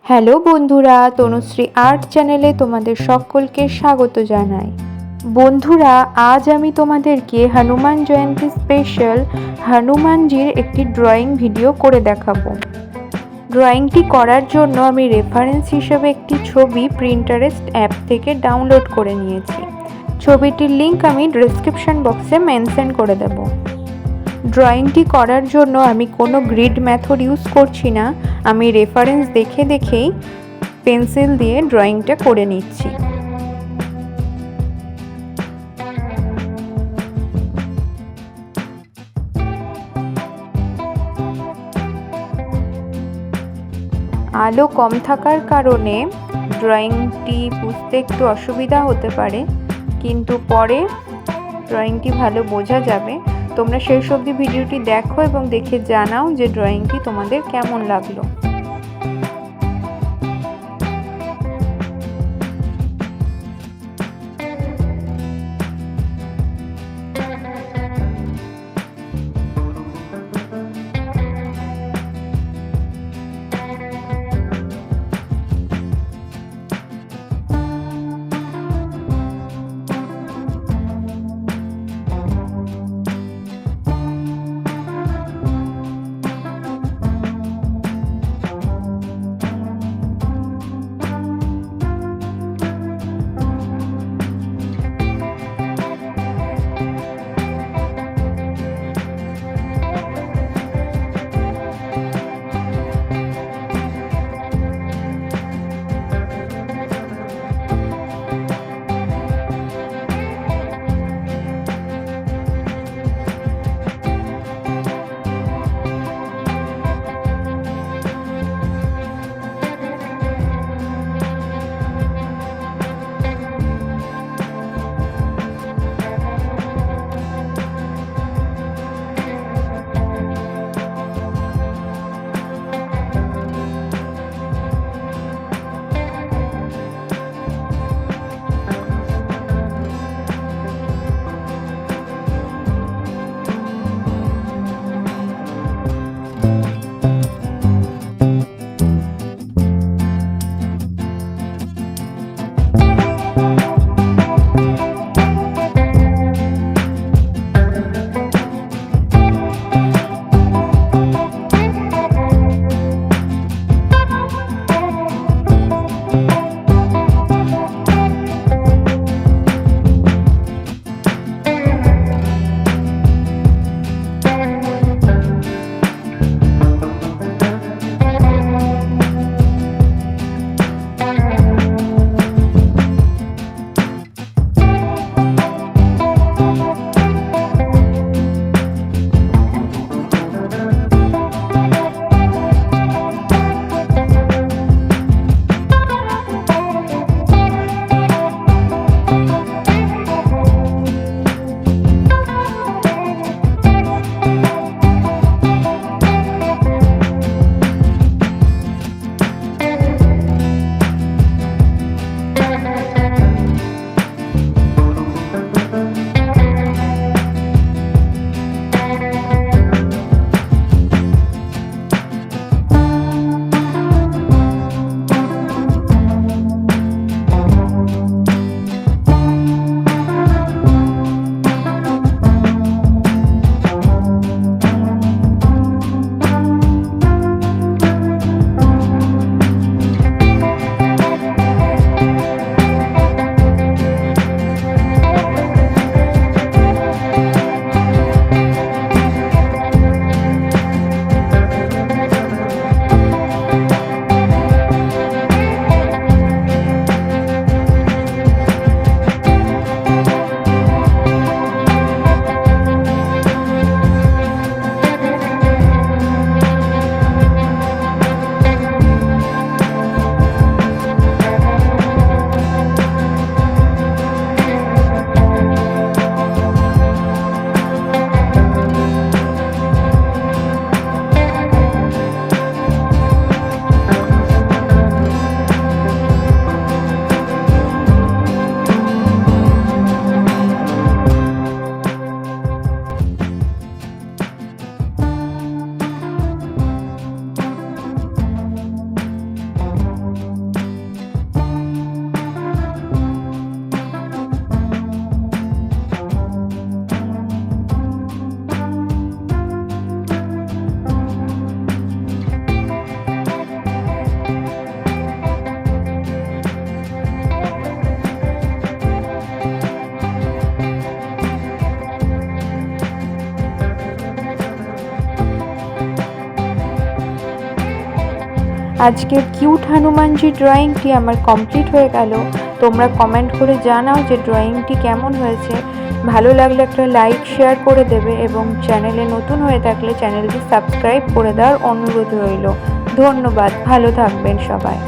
Hello বন্ধুরা, Tanushree art চ্যানেলে তোমাদের সকলকে স্বাগত জানাই। বন্ধুরা, আজ আমি তোমাদেরকে হনুমান জয়ন্তী স্পেশাল হনুমানজির একটি ড্রয়িং ভিডিও করে দেখাবো। ড্রয়িংটি করার জন্য আমি রেফারেন্স হিসেবে একটি ছবি প্রিন্টারেস্ট অ্যাপ থেকে ডাউনলোড করে নিয়েছি। ছবিটির লিংক আমি ডেসক্রিপশন বক্সে মেনশন করে দেব। ড্রয়িংটি করার জন্য আমি কোনো গ্রিড মেথড ইউজ করছি না, আমি রেফারেন্স দেখেই পেন্সিল দিয়ে ড্রয়িংটা করে নিচ্ছি। আলো কম থাকার কারণে ড্রয়িংটি বুঝতে একটু অসুবিধা হতে পারে, কিন্তু পরে ড্রয়িংটি ভালো বোঝা যাবে। তোমরা শেষ অবধি ভিডিওটি দেখো এবং দেখে জানাও যে ড্রয়িংটি তোমাদের কেমন লাগলো। আজকের কিউট হনুমানজি ড্রয়িংটি আমার কমপ্লিট হয়ে গেল। তোমরা কমেন্ট করে জানাও যে ড্রয়িংটি কেমন হয়েছে। ভালো লাগলে একটা লাইক শেয়ার করে দেবে এবং চ্যানেলে নতুন হয়ে থাকলে চ্যানেলটি সাবস্ক্রাইব করে দেওয়ার অনুরোধ রইল। ধন্যবাদ, ভালো থাকবেন সবাই।